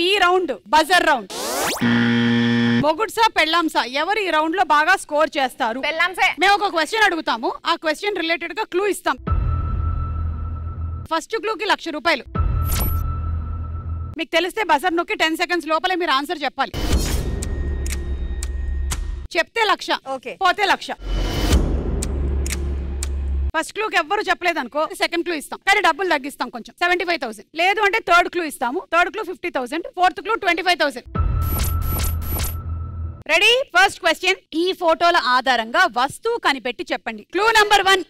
ఈ round buzzer round. మొగుడ్సా పెళ్ళాంసా ఎవరు ఈ రౌండ్ లో బాగా స్కోర్ చేస్తారు? మేము ఒక క్వశ్చన్ అడుగుతాము, ఆ క్వశ్చన్ రిలేటెడ్ గా క్లూ ఇస్తాం. ఫస్ట్ క్లూకి 1,00,000 రూపాయలు. మీకు తెలిస్తే బజర్ నొక్కి 10 seconds లోపలే మీరు ఆన్సర్ చెప్పాలి. చెప్తే 1,00,000, పోతే 1,00,000. ఫస్ట్ క్లూకి ఎవ్వరు చెప్పలేదు అనుకో, సెకండ్ క్లూ ఇస్తాం, కానీ డబ్బులు తగ్గిస్తాం కొంచెం, 75,000. లేదు అంటే థర్డ్ క్లూ ఇస్తాము, third clue 50,000, fourth clue 25,000. Ready? First question, ఈ ఫోటోల ఆధారంగా వస్తువు కనిపెట్టి చెప్పండి. Clue number 1.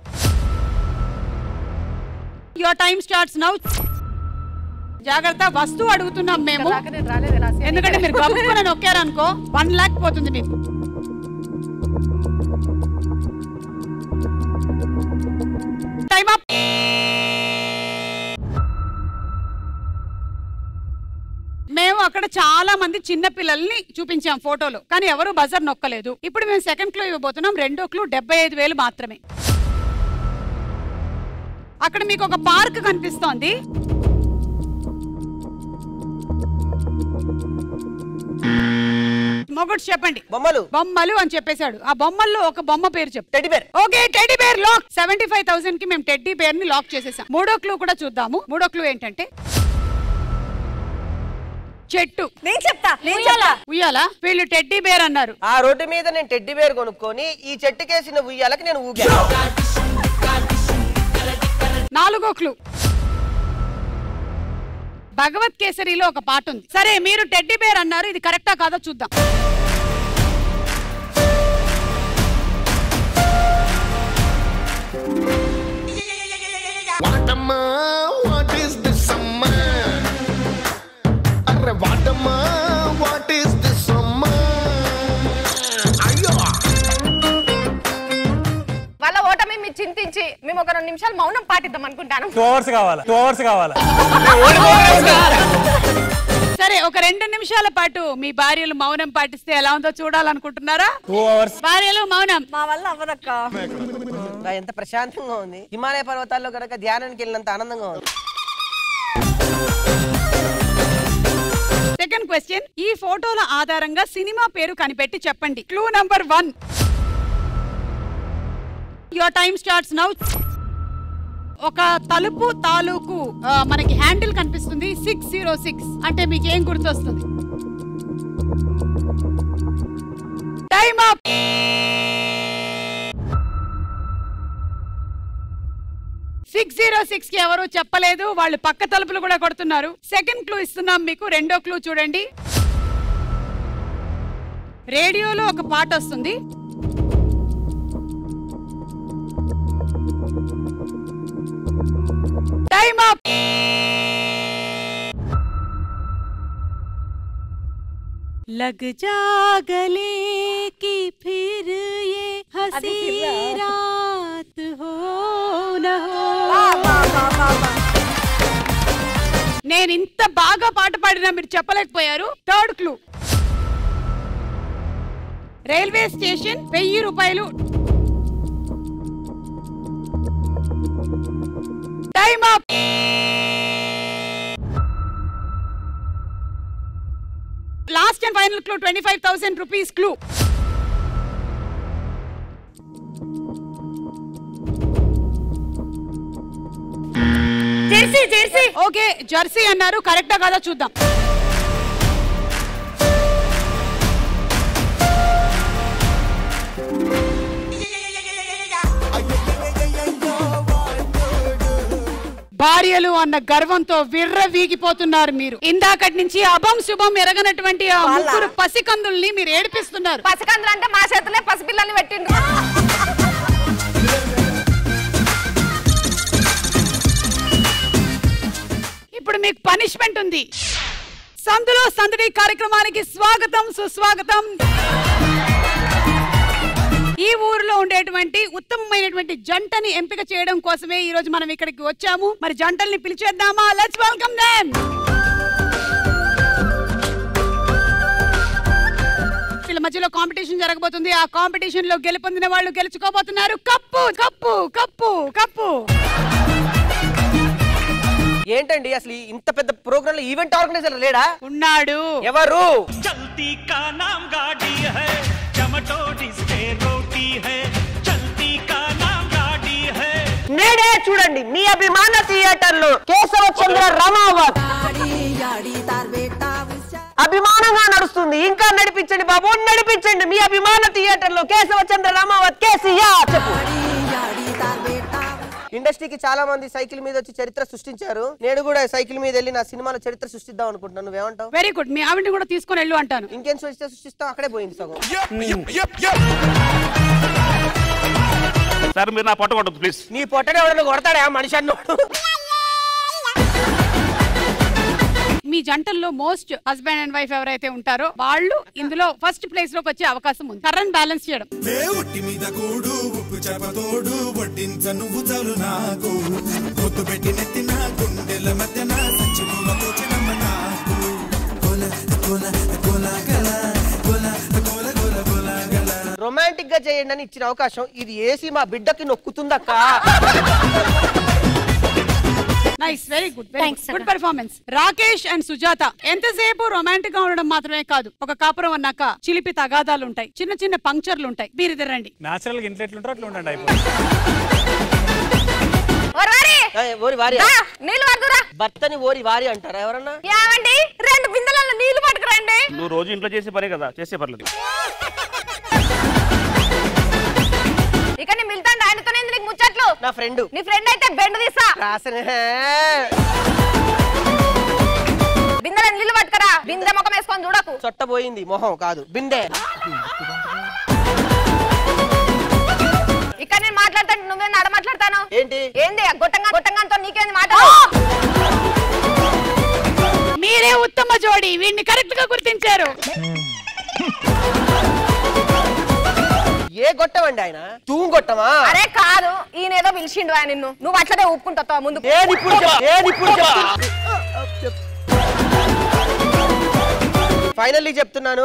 Your time starts now. జాగ్రత్త, వస్తువు అడుగుతున్నాం మేము, ఎందుకంటే మీరు గబుక్కున నొక్కారనుకో 1 lakh పోతుంది మీకు. Time up. మేము అక్కడ చాలా మంది చిన్న పిల్లల్ని చూపించాం ఫోటోలో, కానీ ఎవరు బజర్ నొక్కలేదు. ఇప్పుడు మేము సెకండ్ క్లూ ఇవ్వబోతున్నాం. రెండో క్లూ 75,000 మాత్రమే. అక్కడ మీకు ఒక పార్క్ కనిపిస్తోంది. మొగుడు చెప్పండి. బొమ్మలు. బొమ్మలు అని చెప్పేశాడు. ఆ బొమ్మల్లో ఒక బొమ్మ పేరు చెప్పు. Teddy bear. Okay, teddy bear lock. 75,000 కి మేము టెడ్డీ బేర్ ని లాక్ చేసేసాం. మూడో క్లూ కూడా చూద్దాము. మూడో క్లూ ఏంటంటే చెట్టు. నేను చెప్తా. ఉయ్యాలా? వీళ్ళు టెడ్డీ బేర్ అన్నారు. ఆ రోడ్డు మీద నేను టెడ్డీ బేర్ కొనుక్కొని ఈ చెట్టుకేసిన ఉయ్యాలకి నేను ఊగా. నాలుగో క్లూ, భగవత్ కేసరిలో ఒక పాట ఉంది. సరే, మీరు టెడ్డీ బేర్ అన్నారు, ఇది కరెక్టా కాదో చూద్దాం. వాళ్ళ ఓటమి మీరు చింతించి మేము ఒక 2 నిమిషాలు మౌనం పాటిద్దాం అనుకుంటాను. 2 hours కావాలా? 2 hours కావాలా? సరే, ఒక 2 నిమిషాల పాటు మీ భార్యలు మౌనం పాటిస్తే ఎలా ఉందో చూడాలనుకుంటున్నారా? 2 hours. భార్యలు మౌనం. మా వల్ల అవ్వదక్క. ఎంత ప్రశాంతంగా ఉంది. హిమాలయ పర్వతాల్లో కనుక ధ్యానానికి వెళ్ళినంత ఆనందంగా ఉంది. సెకండ్ క్వశ్చన్, ఈ ఫోటోల ఆధారంగా సినిమా పేరు కనిపెట్టి చెప్పండి. Clue number 1. Your time starts now. ఒక తలుపు తాలూకు మనకి హ్యాండిల్ కనిపిస్తుంది. 606 అంటే మీకు ఏం గుర్తొస్తుంది? Time up. కి ఎవరు చెప్పలేదు, వాళ్ళు పక్క తలుపులు కూడా కొడుతున్నారు. సెకండ్ క్లూ ఇస్తున్నాం మీకు. రెండో క్లూ చూడండి. రేడియోలో ఒక పాట వస్తుంది. Time up. लग जा गले की फिर ये हंसी रात हो न हो. నేను ఇంత బాగా పాట పాడినా మీరు చెప్పలేకపోయారు. థర్డ్ క్లూ, రైల్వే స్టేషన్ 1000 రూపాయలు. Time up. Last and final clue 25,000 rupees clue. Jersey. Jersey. Okay, Jersey అన్నారు, కరెక్టా కాదా చూద్దాం. భార్యలు అన్న గర్వంతో విర్రవీగిపోతున్నారు మీరు. ఇందాకటి నుంచి అభం శుభం ఎరగనటువంటి ఆ ముగ్గురు పసికందుల్ని మీరు ఏడిపిస్తున్నారు. పసికందులు అంటే మా చేతులే పసిపిల్లల్ని పెట్టిండ్రు. ఇప్పుడు మీకు పనిష్మెంట్ ఉంది. సందులో సందడి కార్యక్రమానికి స్వాగతం, సుస్వాగతం. ఈ ఊరిలో ఉండేటువంటి ఉత్తమమైనటువంటి జంటని ఎంపిక చేయడం కోసమే ఈ రోజు మనం ఇక్కడికి వచ్చాము. మరి జంటల్ని పిలిచేద్దామా? Let's welcome them. వీళ్ళ మధ్యలో కాంపిటీషన్ జరగబోతుంది. ఆ కాంపిటీషన్ లో గెలుపొందిన వాళ్ళు గెలుచుకోబోతున్నారు కప్పు. కప్పు కప్పు కప్పు ఏంటండి అసలు ఇంత పెద్ద ప్రోగ్రామ్ లో ఈవెంట్ ఆర్గనైజర్ లేడా? ఉన్నాడు. ఎవరు? చల్తీ కా నామ్ గాడి హై చమటో డిస్కే రోటీ హై చల్తీ కా నామ్ గాడి హై. నేడే చూడండి మీ అభిమాన థియేటర్ లో కేశవ చంద్ర రమావత్ అభిమానంగా నడుస్తుంది. ఇంకా నడిపించండి బాబు, నడిపించండి. మీ అభిమాన థియేటర్ లో కేశవ చంద్ర రమావత్ కేసీఆర్. చెప్పు. ఇండస్ట్రీకి చాలా మంది సైకిల్ మీద వచ్చి చరిత్ర సృష్టించారు. నేను కూడా సైకిల్ మీద వెళ్ళి నా సినిమాలో చరిత్ర సృష్టిద్దాం అనుకుంటున్నాను. నువ్వేమంటావు? Very good. మీ ఆవిడని కూడా తీసుకొని వెళ్ళు అంటాను. ఇంకేం సృష్టిస్తాం? అక్కడే పోయింది సగం. సార్ మీరు నా పొట్ట కొట్టదు ప్లీజ్. నీ పొట్టనే ఎవరైనా కొడతాడా మనిషి అన్నోడు? మీ జంటల్లో మోస్ట్ హస్బెండ్ అండ్ వైఫ్ ఎవరైతే ఉంటారో వాళ్ళు ఇందులో ఫస్ట్ ప్లేస్ లోకి వచ్చే అవకాశం ఉంది. కరెంట్ బ్యాలెన్స్ చేయడం. రొమాంటిక్ గా చేయండి అని ఇచ్చిన అవకాశం ఇది ఏసీ మా బిడ్డకి నొక్కుతుందక్క. Nice, very good, good performance. Rakesh and Sujatha ఎంతసేపు రొమాంటిక్ గా ఉండడం మాత్రమే కాదు, ఒక కాపురం అన్నాక చిలిపి తగాదాలు ఉంటాయి, చిన్న చిన్న పంక్చర్లు ఉంటాయి. మీరు ఇద్దరండి నేచురల్ గా ఇంట్లో ఎట్లుంటారో అట్లా ఉండండి. భర్తని ఓరి వారి అంటారా ఎవరన్నా? ఏమండి 2 బిందెలలో నీళ్లు పట్టుకురండి. నువ్వు రోజు ఇంట్లో చేసే పనే కదా, చేసే పర్లేదు. ఇక నీ మిల్తాండి ఆయనతోనే నీకు ముచ్చట్లు. నా ఫ్రెండ్. నీ ఫ్రెండ్ అయితే బెండ్ తీసా. బిందెల నీళ్లు పట్టుకరా. బిందె ముఖం వేసుకొని చూడకు. చొట్టబోయింది మొహం కాదు బిందె. ఇక్కడ నేను మాట్లాడతాను, నువ్వే నడ మాట్లాడతాను. ఏంటి? ఏంది గొట్టంగాతో నీకేంది మాట? మీరే ఉత్తమ జోడి, వీడిని కరెక్ట్ గా గుర్తించారు. ఏ గొట్టమండి ఆయన? తూము గొట్టమా? అరే కాదు, ఈయన ఏదో పిలిచిండు ఆయన నిన్ను. నువ్వు అట్లనే ఒప్పుకుంటావు ముందు. ఫైనల్లీ చెప్తున్నాను,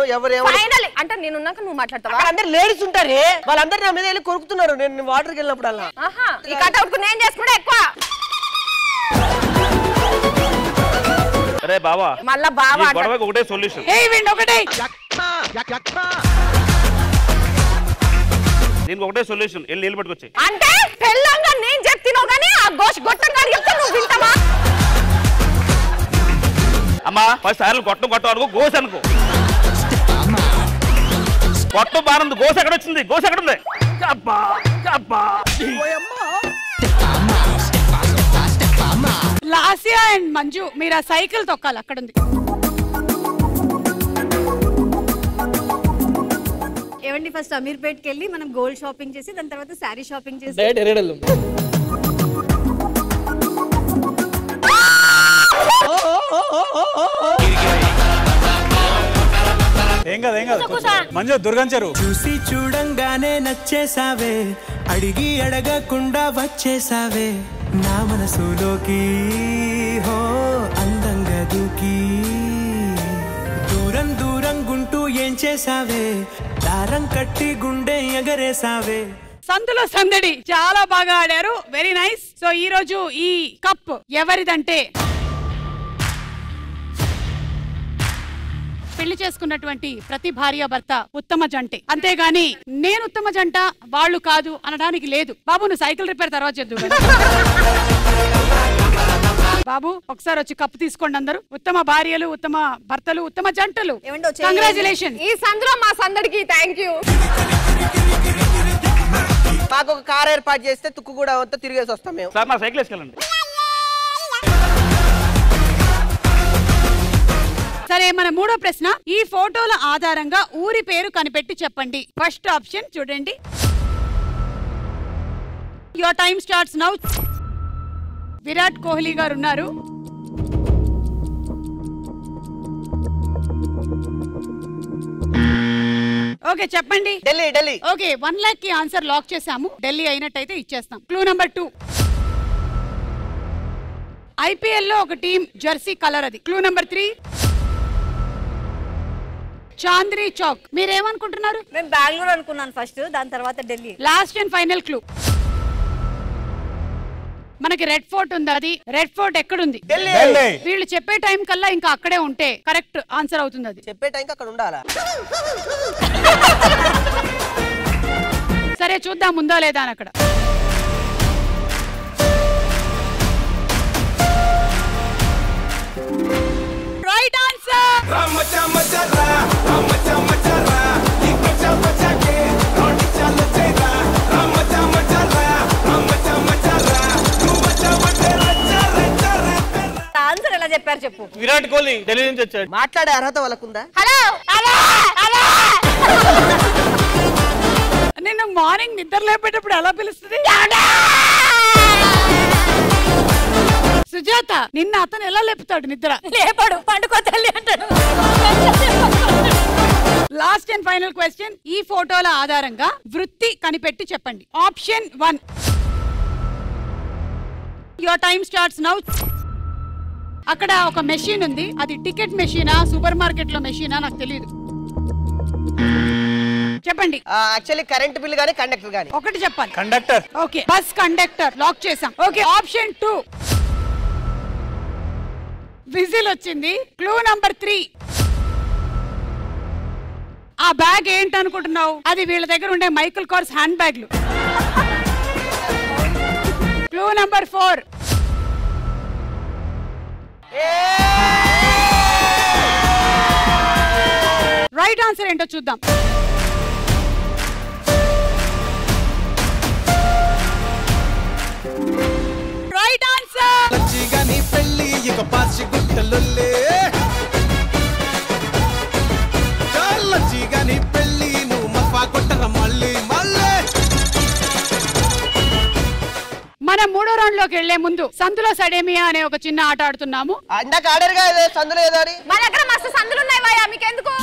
ఫైనల్లీ అంటే నేనున్నాక నువ్వు మాట్లాడతావా? అందరు లేడీస్ ఉంటారే, వాళ్ళందరూ నా మీద వెళ్ళి కొరుకుతున్నారు నేను వాటర్కి వెళ్ళినప్పుడల్లా. ఈ కట్అవుట్ నేను చేసుకుంటే ఎక్కువ. అరే బావా, మళ్ళా బావా గొడవకి ఒకటే సొల్యూషన్. దీనికి ఒకటే సొల్యూషన్, వెళ్ళి నీళ్ళు పట్టుకొచ్చి. అంటే పెళ్ళంగా నేను చెప్తున్నావు కానీ ఆ గొట్టంగా చెప్తే నువ్వు వింటావా? అమ్మా 10 సార్లు గొట్టం అనుకో, గోస అనుకో. గొట్టం బాగుంది, గోస ఎక్కడ వచ్చింది? గోస ఎక్కడ ఉంది? లాస్యా అండ్ మంజు మీరు ఆ సైకిల్ తొక్కాలి, అక్కడ ఉంది. ఏమండి ఫస్ట్ అమీర్పేట్కి వెళ్ళి మనం గోల్డ్ షాపింగ్ చేసి దాని తర్వాత శారీ షాపింగ్ చేసి ఏం కాదు ఏం కాదు. మంజు దుర్గం చెరువు. చూసి చూడంగానే నచ్చేసావే, అడిగి అడగకుండా వచ్చేసావే నా మనసులోకి. హో అందంగా దూకి దూరం దూరం గుంటూ ఏం చేసావే, దారం కట్టి గుండె ఎగరేసావే. సందులో సందడి చాలా బాగా ఆడారు, వెరీ నైస్. సో ఈ రోజు ఈ కప్ ఎవరిదంటే పెళ్లి చేసుకున్నటువంటి ప్రతి భార్య భర్త ఉత్తమ జంటే, అంతేగాని నేను ఉత్తమ జంట వాళ్ళు కాదు అనడానికి లేదు. బాబు నువ్వు సైకిల్ రిపేర్ తర్వాత చేద్దు. బాబు ఒకసారి వచ్చి కప్పు తీసుకోండి అందరూ. ఉత్తమ భార్యలు, ఉత్తమ భర్తలు, ఉత్తమ జంటలు. కంగ్రాచులేషన్. ఈ సందులో మా సందడికి థ్యాంక్ యూ. మాకు ఒక కార్ ఏర్పాటు చేస్తే తుక్కు కూడా అంతా తిరిగేసి వస్తాం మేము. సార్ నా సైకిల్ వేసుకెళ్ళండి. సరే మన మూడో ప్రశ్న, ఈ ఫోటోల ఆధారంగా ఊరి పేరు కనిపెట్టి చెప్పండి. ఫస్ట్ ఆప్షన్ చూడండి. Your time starts now. Virat Kohli గారు ఉన్నారు. ఓకే చెప్పండి. ఢిల్లీ. ఢిల్లీ. ఓకే 1 लाख కి ఆన్సర్ లాక్ చేసాము. ఢిల్లీ అయినట్టయితే ఇచ్చేస్తాం. క్లూ నంబర్ 2, ఐపీఎల్ లో ఒక టీం జెర్సీ కలర్ అది. Clue number 3, Chandni Chowk. మీరేమనుకుంటున్నారు? నేను బెంగళూరు అనుకున్నాను ఫస్ట్, దాని తర్వాత Delhi. Last and final clue. మనకి రెడ్ ఫోర్ట్ ఉంది, అది రెడ్ ఫోర్ట్ ఎక్కడుంది? ఢిల్లీ. వీళ్ళు చెప్పే టైం కల్లా ఇంకా అక్కడే ఉంటే కరెక్ట్ ఆన్సర్ అవుతుంది. అది చెప్పే టైంకి అక్కడ ఉండాలా? సరే చూద్దాం ఉందా లేదా అని అక్కడ. Right answer. ఆన్సర్ ఎలా చెప్పారు చెప్పు. విరాట్ కోహ్లీ ఢిల్లీ నుంచి వచ్చాడు. మాట్లాడే అర్హత వాళ్ళకుందా? హలో నిన్ను మార్నింగ్ నిద్ర లేపేటప్పుడు ఎలా పిలుస్తుంది? సుజాత, నిన్న అతను ఎలా లేపుతాడు నిద్ర? లేపాడు, పండుకో తల్లి అంటాడు. Last and final question. ఈ ఫోటోల ఆధారంగా వృత్తి కనిపెట్టి చెప్పండి. Option 1. Your time starts now. అక్కడ ఒక మెషిన్ ఉంది, అది టికెట్ మెషినా సూపర్ మార్కెట్ లో మెషినా నాకు తెలియదు. చెప్పండి. యాక్చువల్లీ కరెంట్ బిల్ గానీ కండక్టర్ గానీ ఒకటి చెప్పాలి. Conductor. Okay, bus conductor lock చేసాం. Okay, option 2. విజిల్ వచ్చింది. Clue number 3. ఆ బ్యాగ్ ఏంటనుకుంటున్నావు? అది వీళ్ళ దగ్గర ఉండే మైకిల్ కార్స్ హ్యాండ్ బ్యాగ్లు. Clue number 4. రైట్ ఆన్సర్ ఏంటో చూద్దాం. Right answer. పెళ్లి ఇక పాసి గుట్టలుల్లే చాలచ్చిగాని పెళ్లి నువ్వు మఫా కొట్టర మళ్ళీ మళ్ళీ. మనం 3వ రౌండ్ లోకి వెళ్లే ముందు సందులో సడేమియా అనే ఒక చిన్న ఆట ఆడుతున్నాము. అందాక ఆడారుగా సందులో ఏదో అని. మా దగ్గర మస్తు సందులు ఉన్నాయి భయ్యా, మీకెందుకు?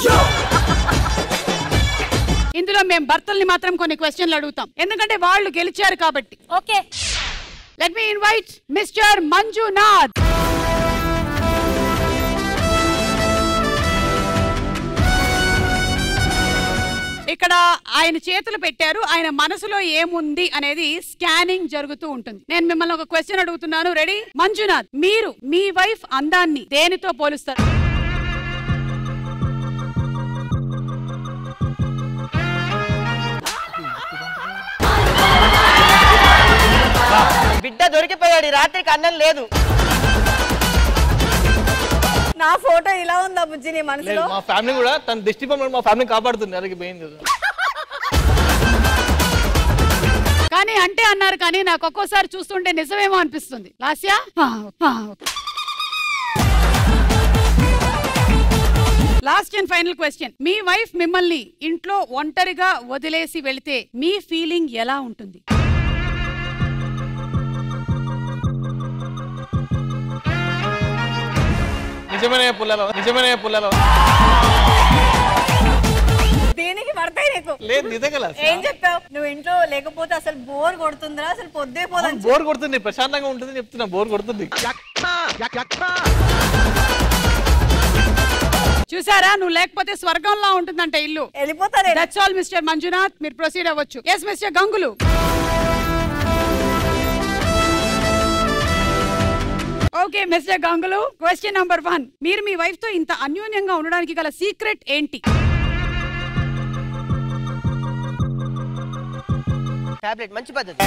ఇందులో మేము భర్తల్ని మాత్రం కొన్ని క్వశ్చన్లు అడుగుతాం, ఎందుకంటే వాళ్ళు గెలిచారు కాబట్టి. Okay, let me invite mister Manjunath. ఇక్కడ ఆయన చేతులు పెట్టారు, ఆయన మనసులో ఏముంది అనేది స్కానింగ్ జరుగుతూ ఉంటుంది. నేను మిమ్మల్ని ఒక క్వశ్చన్ అడుగుతున్నాను, రెడీ? మంజునాథ్, మీరు మీ వైఫ్ అందాన్ని దేనితో పోలుస్తారు? బిడ్డ దొరికిపోయాడు, రాత్రికి అన్నం లేదు. నా ఫోటో ఇలా ఉందా బుజ్జి నీ మనసులో? మా ఫ్యామిలీ కూడా తన దిష్టి బొమ్మ మా ఫ్యామిలీ కాపాడుతుంది. అలాగే పోయింది. కానీ అంటే అన్నారు, కానీ నాకు ఒక్కోసారి చూస్తుంటే నిజమేమో అనిపిస్తుంది. Lasya, last and final question. Me wife మిమ్మల్ని ఇంట్లో ఒంటరిగా వదిలేసి వెళితే మీ ఫీలింగ్ ఎలా ఉంటుంది? నిజమైన పుల్లలో దీనికి పడతాయి నీకు. లేదు నిజంగా. ఏం చెప్పావు నువ్వు? ఇంట్లో లేకపోతే అసలు బోర్ కొడుతుందిరా, అసలు పొద్దే పోదని. బోర్ కొడుతుంది, ప్రశాంతంగా ఉంటుంది చెప్తున్నా. బోర్ కొడుతుంది. చూసారా, నువ్వు లేకపోతే స్వర్గంలా ఉంటుందంట ఇల్లు. వెళ్ళిపోతాను. దట్స్ ఆల్ మిస్టర్ మంజునాథ్, మీరు ప్రొసీడ్ అవ్వచ్చు. ఎస్ మిస్టర్ గంగులు. ఓకే మిస్టర్ గంగులు, క్వశ్చన్ నంబర్ 1. మీరు మీ వైఫ్ తో ఇంత అన్యోన్యంగా ఉండడానికి గల సీక్రెట్ ఏంటి? టాబ్లెట్ మంచి పద్ధతి.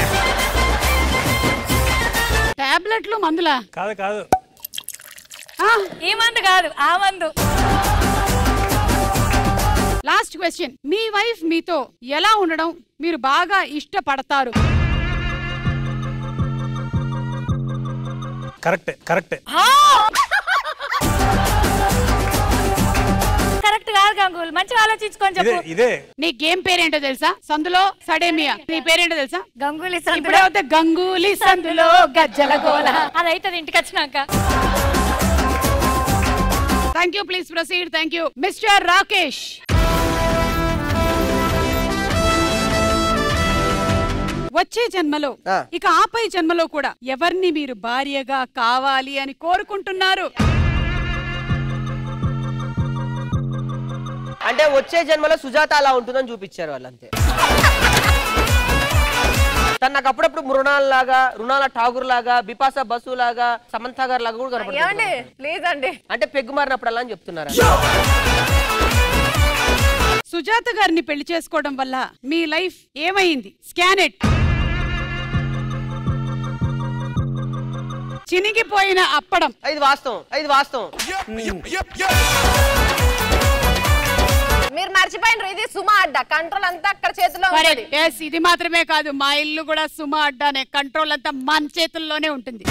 టాబ్లెట్లు మందులా? కాదు కాదు, ఈ మందు కాదు, ఆ మందు. Last question. మీ వైఫ్ మీతో ఎలా ఉండడం మీరు బాగా ఇష్టపడతారు? కరెక్టే కరెక్టే. కరెక్ట్ కాదు గంగుల్, మంచిగా ఆలోచించుకొని చెప్పు. ఇదే నీ గేమ్ పేరేంటో తెలుసా? సందులో సడేమియా. నీ పేరేంటో తెలుసా? గంగూలీ. ఇప్పుడే అవుతే గంగూలీ సందులో గజ్జల గోల. అదైతే ఇంటికి వచ్చినాక. Thank you, please proceed. Thank you mister Rakesh. వచ్చే జన్మలో ఇక ఆపై జన్మలో కూడా ఎవరిని మీరు భార్యగా కావాలి అని కోరుకుంటున్నారు? అంటే వచ్చే జన్మలో సుజాత అలా ఉంటుందని చూపించారు వాళ్ళంతే. తను నాకు అప్పుడప్పుడు మృణాల్ లాగా, రుణాల ఠాగూర్ లాగా, బిపాసా బసు లాగా, సమంత గారు లాగా కూడా కనపడుతుంది. ప్లీజ్ అండి. అంటే పెగ్గు మారినప్పుడు అలా అని చెప్తున్నారా? సుజాత గారిని పెళ్లి చేసుకోవడం వల్ల మీ లైఫ్ ఏమైంది? స్కానెట్. చినిగిపోయిన అప్పడం. ఇది వాస్తవం. మీరు మర్చిపోయినారు, ఇది సుమా అడ్డా. కంట్రోల్ అంతా అక్కడ చేతిలో ఉంది. ఇది మాత్రమే కాదు, మా ఇల్లు కూడా సుమా అడ్డానే. కంట్రోల్ అంతా మన చేతుల్లోనే ఉంటుంది.